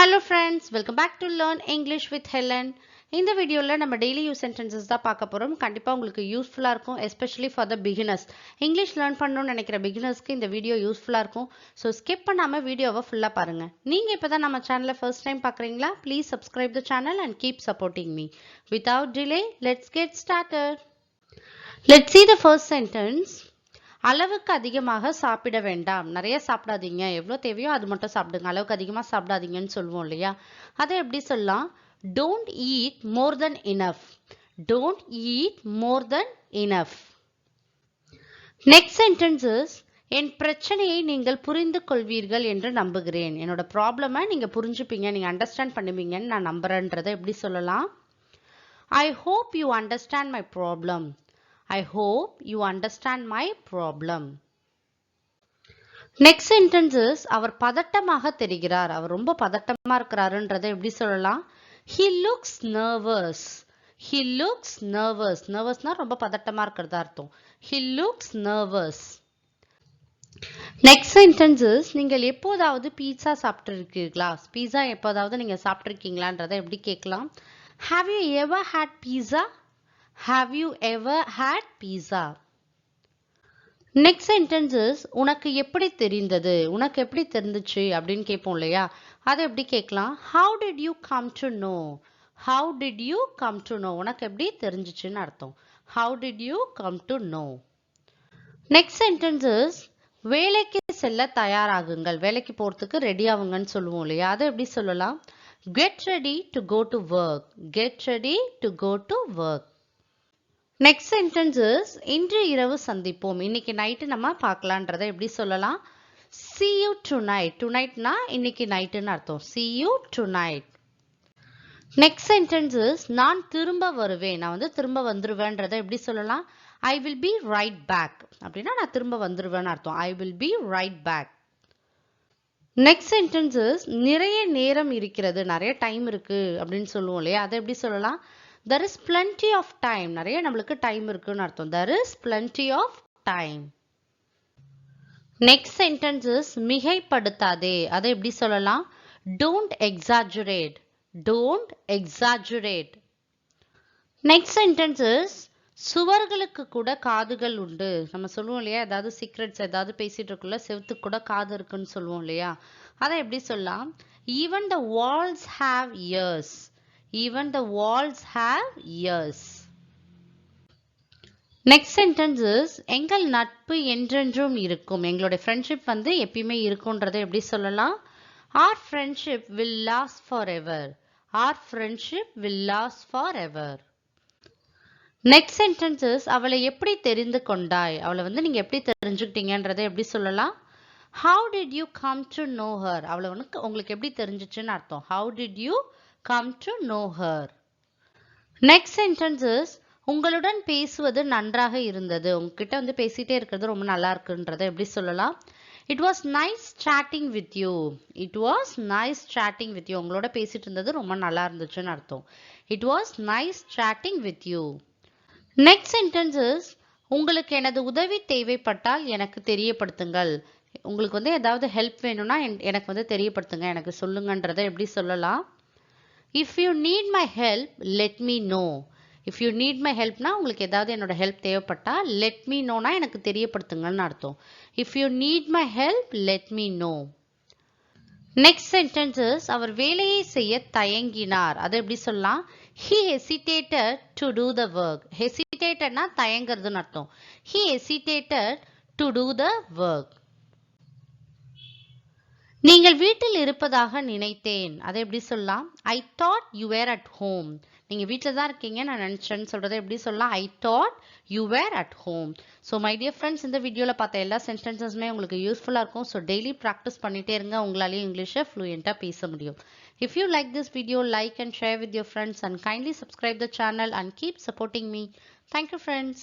Hello friends, welcome back to Learn English with Helen. இந்த வீடியோல நம்ம daily use sentences தான் பார்க்க போறோம். கண்டிப்பா உங்களுக்கு யூஸ்ஃபுல்லா இருக்கும், especially for the beginners. English learn பண்ணணும்னு நினைக்கிற beginnersக்கு இந்த வீடியோ யூஸ்ஃபுல்லா இருக்கும். So skip பண்ணாம வீடியோவை ஃபுல்லா பாருங்க. நீங்க இப்பதான் நம்ம சேனலை first time பார்க்கறீங்களா? Please subscribe the channel and keep supporting me. Without delay, let's get started. Let's see the first sentence. அளவுக்கு அதிகமாக சாப்பிட வேண்டாம். நிறைய சாப்பிடாதீங்க. எவ்வளோ தேவையோ அது மட்டும் சாப்பிடுங்க. அளவுக்கு அதிகமாக சாப்பிடாதீங்கன்னு சொல்லுவோம் இல்லையா? அதை எப்படி சொல்லலாம்? Don't eat more than enough. Don't eat more than enough. Next sentence is, என் பிரச்சனையை நீங்கள் புரிந்து கொள்வீர்கள் என்று நம்புகிறேன். என்னோட ப்ராப்ளமை நீங்க புரிஞ்சுப்பீங்க, நீங்க அண்டர்ஸ்டாண்ட் பண்ணுவீங்கன்னு நான் நம்புறேன்றதை எப்படி சொல்லலாம்? I hope you understand my problem. I hope you understand my problem. Next sentence is, அவர் பதட்டமாக தெரிகிறார். அவர் ரொம்ப பதட்டமா இருக்கிறாருன்றதை எப்படி சொல்லலாம்? He looks nervous. He looks nervous. Nervousனா ரொம்ப பதட்டமா இருக்கிறதா அர்த்தம். He looks nervous. Next sentence is, நீங்கள் எப்போதாவது பீட்சா சாப்பிட்டிருக்கீங்களா? பீட்சா எப்போதாவது நீங்க சாப்பிட்டிருக்கீங்களான்றதை எப்படி கேட்கலாம்? Have you ever had pizza? Have you ever had pizza? Next sentence is, உனக்கு எப்படி தெரிந்தது? உனக்கு எப்படி தெரிந்துச்சு அப்படின்னு கேட்போம் இல்லையா? அதை எப்படி கேட்கலாம்? How did you come to know? How did you come to know? உனக்கு எப்படி தெரிஞ்சிச்சுன்னு அர்த்தம். How did you come to know? Next sentence is, வேலைக்கு செல்ல தயாராகுங்கள். வேலைக்கு போறதுக்கு ரெடி ஆகுங்கன்னு சொல்லுவோம் இல்லையா? அதை எப்படி சொல்லலாம்? Get ready to go to work. Get ready to go to work. Next sentence is, இன்று இரவு சந்திப்போம். இன்னைக்கு நைட்டு நம்ம பார்க்கலான்றதை எப்படி சொல்லலாம்? See you tonight. Tonightனா இன்னைக்கு நைட்டுன்னு அர்த்தம். See you tonight. Next sentence is, நான் திரும்ப வருவேன். நான் திரும்ப வந்துருவேன்றதை எப்படி சொல்லலாம்? I will be right back. அப்படின்னா நான் திரும்ப வந்துருவேன்னு அர்த்தம். I will be right back. Next sentence is, நிறைய நேரம் இருக்கிறது, நிறைய டைம் இருக்கு அப்படின்னு சொல்லுவோம் இல்லையா? அதை எப்படி சொல்லலாம்? There is plenty of time. நிறைய நம்மளுக்கு டைம் இருக்குன்னு அர்த்தம். There is plenty of time. Next sentence is, மிகைப்படுத்தாதே. அதை எப்படி சொல்லலாம்? Don't exaggerate. Don't exaggerate. Next sentence is, சுவர்களுக்கு கூட காதுகள் உண்டு. நம்ம சொல்லுவோம் இல்லையா? ஏதாவது சீக்ரெட்ஸ் ஏதாவது பேசிட்டு இருக்குள்ள செவுத்துக்கு கூட காது இருக்குன்னு சொல்லுவோம் இல்லையா? அதை எப்படி சொல்லலாம்? Even the walls have ears. Even the walls have ears. Next sentence is, எங்கள் நட்பு என்றென்றும் இருக்கும். எங்களுடைய ஃப்ரெண்ட்ஷிப் எப்பயுமே இருக்கும்ன்றதை எப்படி சொல்லலாம்? Our friendship will last forever. Our friendship will last forever. Next sentence is, அவளை எப்படி தெரிந்து கொண்டாய்? அவளை நீங்க எப்படி தெரிஞ்சுக்கிட்டீங்கன்றதை எப்படி சொல்லலாம்? How did you come to know her? அவளை உங்களுக்கு எப்படி தெரிஞ்சிச்சுன்னு அர்த்தம். How did you come to know her? Next sentence is, உங்களுடன் பேசுவது நன்றாக இருந்தது. உங்ககிட்ட பேசிட்டே இருக்கிறது ரொம்ப நல்லா இருக்குன்றதை எப்படி சொல்லலாம்? It was nice chatting with you. It was nice chatting with you. உங்களோட பேசிட்டு இருந்தது ரொம்ப நல்லா இருந்துச்சுன்னு அர்த்தம். It was nice chatting with you. Next sentence is, உங்களுக்கு எனது உதவி தேவைப்பட்டால் எனக்கு தெரியப்படுத்துங்கள். உங்களுக்கு ஏதாவது ஹெல்ப் வேணும்னா எனக்கு தெரியப்படுத்துங்க, எனக்கு சொல்லுங்கன்றதை எப்படி சொல்லலாம்? If you need my help, let me know. If you need my helpனா உங்களுக்கு ஏதாவது என்னோட ஹெல்ப் தேவைப்பட்டா let me knowனா எனக்கு தெரியப்படுத்துங்கன்னு அர்த்தம். If you need my help, let me know. Next sentence is, அவர் வேலையை செய்ய தயங்கினார். அதை எப்படி சொல்லலாம்? He hesitated to do the work. Hesitedனா தயங்குறதுன்னு அர்த்தம். He hesitated to do the work. நீங்கள் வீட்டில் இருப்பதாக நினைத்தேன். அதை எப்படி சொல்லலாம்? I thought you were at home. நீங்க வீட்டில் தான் இருக்கீங்க நான் நினைச்சேன்னு சொல்றதை எப்படி சொல்லலாம்? I thought you were at home. So my dear friends, இந்த வீடியோல பார்த்த எல்லா சென்டென்சஸுமே உங்களுக்கு யூஸ்ஃபுல்லா இருக்கும். So daily practice பண்ணிட்டே இருங்க, உங்களாலேயே இங்கிலீஷை ஃப்ளூயண்டா பேச முடியும். If you like this video, like and share with your friends and kindly subscribe the channel and keep supporting me. Thank you friends.